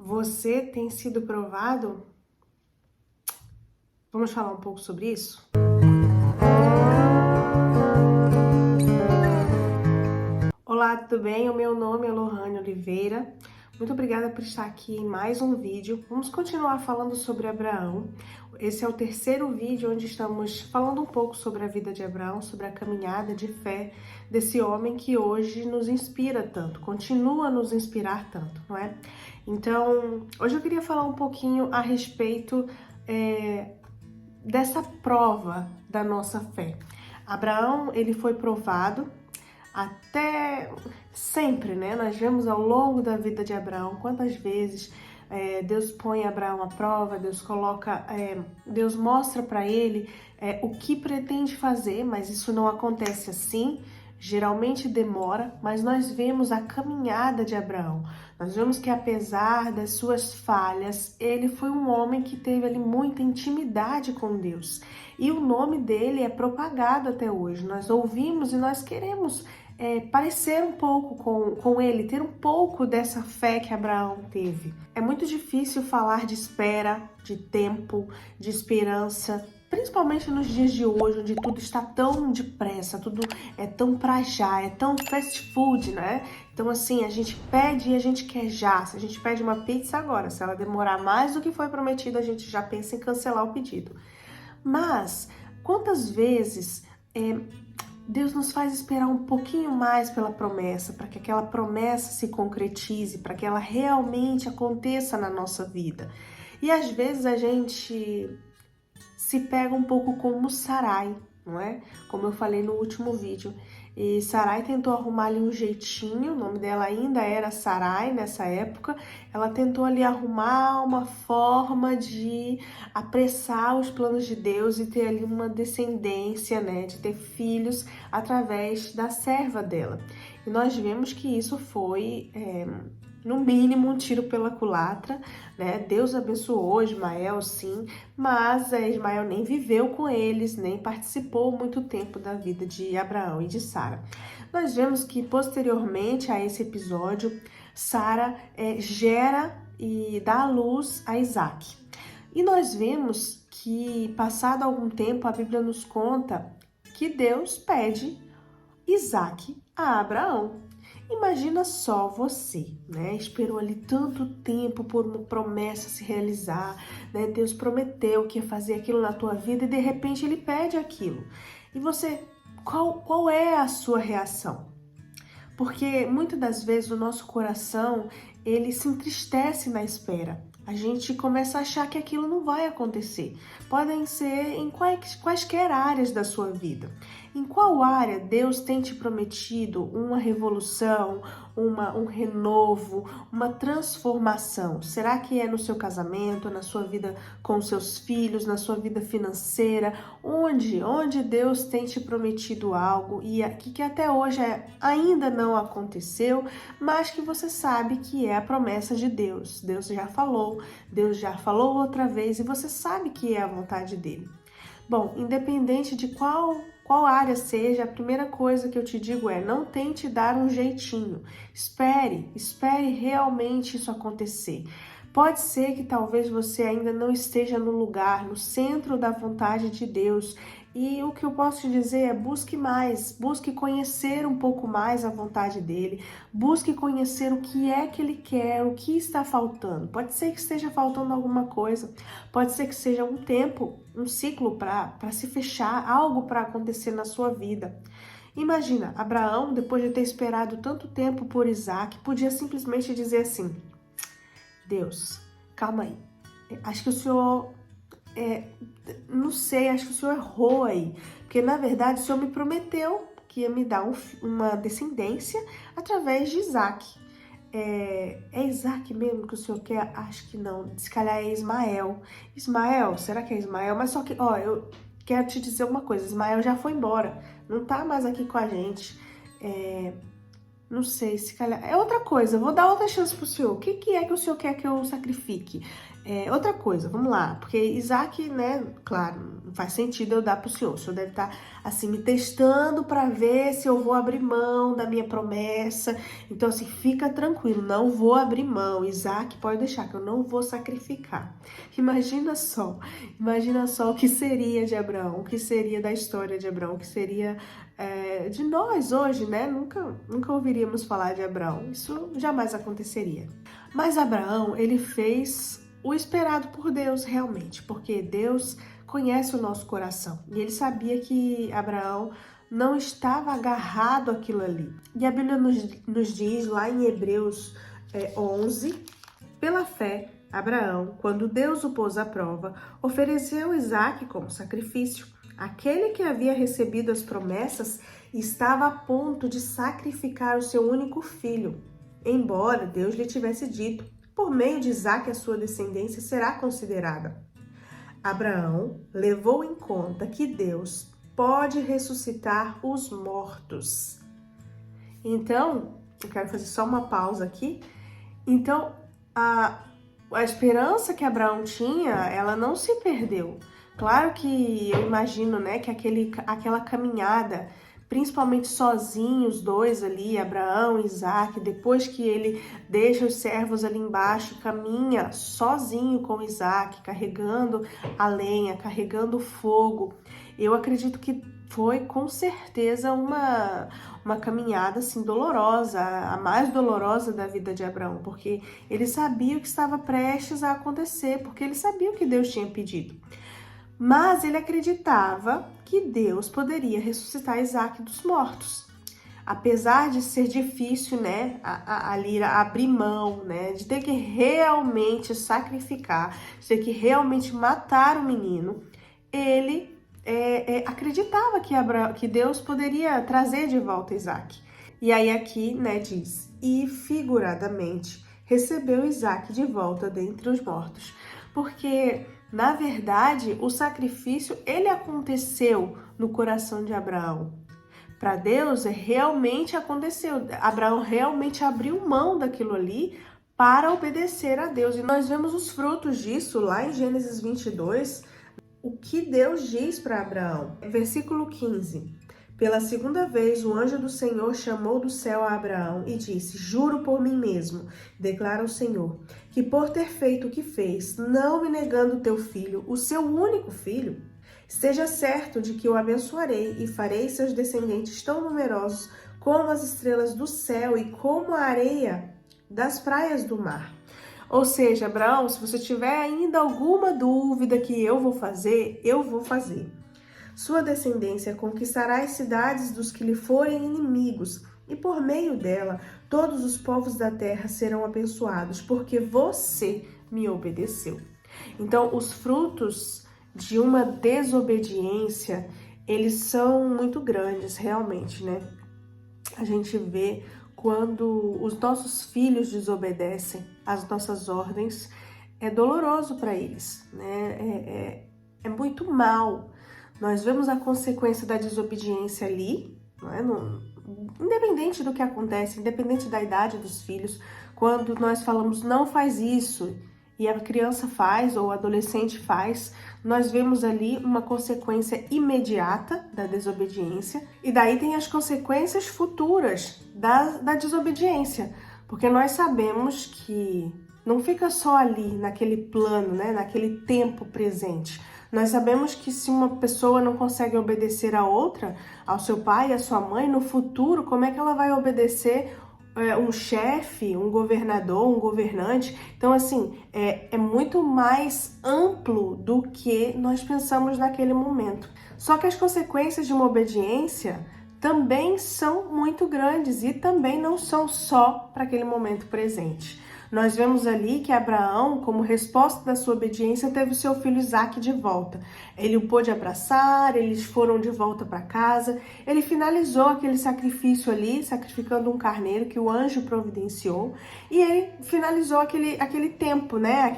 Você tem sido provado? Vamos falar um pouco sobre isso? Olá, tudo bem? O meu nome é Lohane Oliveira. Muito obrigada por estar aqui em mais um vídeo. Vamos continuar falando sobre Abraão. Esse é o terceiro vídeo onde estamos falando um pouco sobre a vida de Abraão, sobre a caminhada de fé desse homem que hoje nos inspira tanto, continua a nos inspirar tanto, não é? Então, hoje eu queria falar um pouquinho a respeito dessa prova da nossa fé. Abraão, ele foi provado até sempre, né? Nós vemos ao longo da vida de Abraão quantas vezes Deus põe Abraão à prova, Deus mostra para ele o que pretende fazer, mas isso não acontece assim. Geralmente demora, mas nós vemos a caminhada de Abraão. Nós vemos que apesar das suas falhas, ele foi um homem que teve ali muita intimidade com Deus. E o nome dele é propagado até hoje. Nós ouvimos e nós queremos parecer um pouco com ele, ter um pouco dessa fé que Abraão teve. É muito difícil falar de espera, de tempo, de esperança, principalmente nos dias de hoje, onde tudo está tão depressa, tudo é tão pra já, é tão fast food, né? Então, assim, a gente pede e a gente quer já. Se a gente pede uma pizza agora, se ela demorar mais do que foi prometido, a gente já pensa em cancelar o pedido. Mas, quantas vezes Deus nos faz esperar um pouquinho mais pela promessa, para que aquela promessa se concretize, para que ela realmente aconteça na nossa vida. E às vezes a gente se pega um pouco como Sarai, não é? Como eu falei no último vídeo. E Sarai tentou arrumar ali um jeitinho, o nome dela ainda era Sarai nessa época. Ela tentou ali arrumar uma forma de apressar os planos de Deus e ter ali uma descendência, né? De ter filhos através da serva dela. E nós vemos que isso foi no mínimo um tiro pela culatra, né? Deus abençoou Ismael, sim, mas Ismael nem viveu com eles, nem participou muito tempo da vida de Abraão e de Sara. Nós vemos que posteriormente a esse episódio, Sara gera e dá à luz a Isaac. E nós vemos que, passado algum tempo, a Bíblia nos conta que Deus pede Isaac a Abraão. Imagina só você, né? Esperou ali tanto tempo por uma promessa se realizar, né? Deus prometeu que ia fazer aquilo na tua vida e de repente ele pede aquilo. E você, qual é a sua reação? Porque muitas das vezes o nosso coração, ele se entristece na espera. A gente começa a achar que aquilo não vai acontecer. Podem ser em quaisquer áreas da sua vida. Em qual área Deus tem te prometido uma revolução, um renovo, uma transformação? Será que é no seu casamento, na sua vida com seus filhos, na sua vida financeira? Onde Deus tem te prometido algo e que até hoje ainda não aconteceu, mas que você sabe que é a promessa de Deus. Deus já falou outra vez e você sabe que é a vontade dele. Bom, independente de qual área seja, a primeira coisa que eu te digo é: não tente dar um jeitinho. Espere realmente isso acontecer. Pode ser que talvez você ainda não esteja no lugar, no centro da vontade de Deus. E o que eu posso te dizer é: busque mais, busque conhecer um pouco mais a vontade dele, busque conhecer o que é que ele quer, o que está faltando. Pode ser que esteja faltando alguma coisa, pode ser que seja um tempo, um ciclo para se fechar, algo para acontecer na sua vida. Imagina, Abraão, depois de ter esperado tanto tempo por Isaac, podia simplesmente dizer assim: Deus, calma aí, acho que o Senhor... não sei, acho que o Senhor errou aí, porque na verdade o Senhor me prometeu que ia me dar uma descendência através de Isaac. É Isaac mesmo que o Senhor quer? Acho que não, se calhar é Ismael. Ismael, será que é Ismael? Mas só que, ó, eu quero te dizer uma coisa: Ismael já foi embora, não tá mais aqui com a gente. Não sei, se calhar... É outra coisa, eu vou dar outra chance pro Senhor. O que é que o Senhor quer que eu sacrifique? Outra coisa, vamos lá, porque Isaac, né, claro, não faz sentido eu dar pro senhor. O senhor deve estar, assim, me testando para ver se eu vou abrir mão da minha promessa. Então, assim, fica tranquilo, não vou abrir mão. Isaac, pode deixar que eu não vou sacrificar. Imagina só o que seria de Abraão, o que seria da história de Abraão, o que seria de nós hoje, né? Nunca ouviríamos falar de Abraão. Isso jamais aconteceria. Mas Abraão, ele fez o esperado por Deus realmente, porque Deus conhece o nosso coração e ele sabia que Abraão não estava agarrado àquilo ali. E a Bíblia nos diz lá em Hebreus 11, pela fé, Abraão, quando Deus o pôs à prova, ofereceu Isaque como sacrifício. Aquele que havia recebido as promessas estava a ponto de sacrificar o seu único filho, embora Deus lhe tivesse dito: por meio de Isaque a sua descendência será considerada. Abraão levou em conta que Deus pode ressuscitar os mortos. Então, eu quero fazer só uma pausa aqui. Então, a esperança que Abraão tinha, ela não se perdeu. Claro que eu imagino, né, que aquela caminhada, principalmente sozinhos, os dois ali, Abraão e Isaac, depois que ele deixa os servos ali embaixo, caminha sozinho com Isaac, carregando a lenha, carregando o fogo. Eu acredito que foi com certeza uma caminhada assim dolorosa, a mais dolorosa da vida de Abraão, porque ele sabia o que estava prestes a acontecer, porque ele sabia o que Deus tinha pedido. Mas ele acreditava que Deus poderia ressuscitar Isaac dos mortos. Apesar de ser difícil, né, ali abrir mão, né, de ter que realmente sacrificar, de ter que realmente matar o menino, ele acreditava que Deus poderia trazer de volta Isaac. E aí aqui, né, diz, e figuradamente recebeu Isaac de volta dentre os mortos. Porque, na verdade, o sacrifício, ele aconteceu no coração de Abraão. Para Deus, realmente aconteceu. Abraão realmente abriu mão daquilo ali para obedecer a Deus. E nós vemos os frutos disso lá em Gênesis 22, o que Deus diz para Abraão. Versículo 15. Pela segunda vez, o anjo do Senhor chamou do céu a Abraão e disse: juro por mim mesmo, declara o Senhor, que por ter feito o que fez, não me negando teu filho, o seu único filho, esteja certo de que o abençoarei e farei seus descendentes tão numerosos como as estrelas do céu e como a areia das praias do mar. Ou seja, Abraão, se você tiver ainda alguma dúvida que eu vou fazer, eu vou fazer. Sua descendência conquistará as cidades dos que lhe forem inimigos, e por meio dela todos os povos da terra serão abençoados, porque você me obedeceu. Então, os frutos de uma desobediência, eles são muito grandes, realmente, né? A gente vê quando os nossos filhos desobedecem às nossas ordens, é doloroso para eles, né? É muito mal. Nós vemos a consequência da desobediência ali, não é? Independente do que acontece, independente da idade dos filhos, quando nós falamos não faz isso e a criança faz ou o adolescente faz, nós vemos ali uma consequência imediata da desobediência e daí tem as consequências futuras da desobediência, porque nós sabemos que não fica só ali naquele plano, né, naquele tempo presente. Nós sabemos que se uma pessoa não consegue obedecer a outra, ao seu pai e à sua mãe, no futuro, como é que ela vai obedecer um chefe, um governador, um governante? Então, assim, é muito mais amplo do que nós pensamos naquele momento. Só que as consequências de uma obediência também são muito grandes e também não são só para aquele momento presente. Nós vemos ali que Abraão, como resposta da sua obediência, teve o seu filho Isaque de volta. Ele o pôde abraçar, eles foram de volta para casa. Ele finalizou aquele sacrifício ali, sacrificando um carneiro que o anjo providenciou. E ele finalizou aquele tempo, né?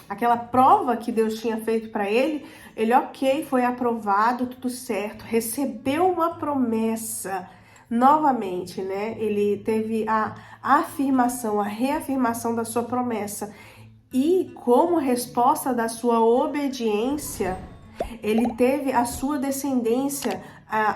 Aquela prova que Deus tinha feito para ele. Ele, ok, foi aprovado, tudo certo, recebeu uma promessa. Novamente, né? Ele teve a afirmação, a reafirmação da sua promessa. E como resposta da sua obediência, ele teve a sua descendência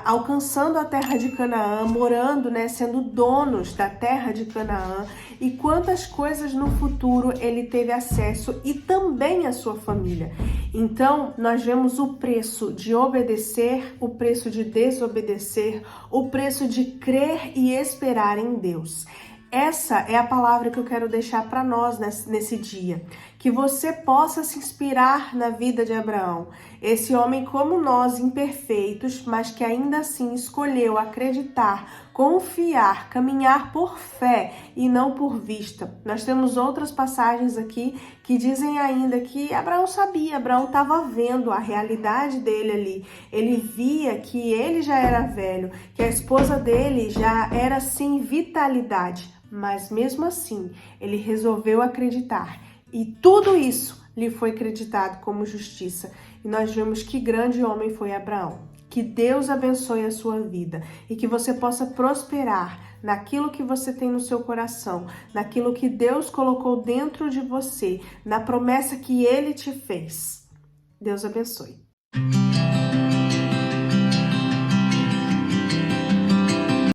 alcançando a terra de Canaã, morando, né, sendo donos da terra de Canaã, e quantas coisas no futuro ele teve acesso, e também a sua família. Então, nós vemos o preço de obedecer, o preço de desobedecer, o preço de crer e esperar em Deus. Essa é a palavra que eu quero deixar para nós nesse dia. Que você possa se inspirar na vida de Abraão. Esse homem como nós, imperfeitos, mas que ainda assim escolheu acreditar, confiar, caminhar por fé e não por vista. Nós temos outras passagens aqui que dizem ainda que Abraão sabia, Abraão estava vendo a realidade dele ali. Ele via que ele já era velho, que a esposa dele já era sem vitalidade. Mas mesmo assim, ele resolveu acreditar. E tudo isso lhe foi acreditado como justiça. E nós vemos que grande homem foi Abraão. Que Deus abençoe a sua vida e que você possa prosperar naquilo que você tem no seu coração, naquilo que Deus colocou dentro de você, na promessa que Ele te fez. Deus abençoe.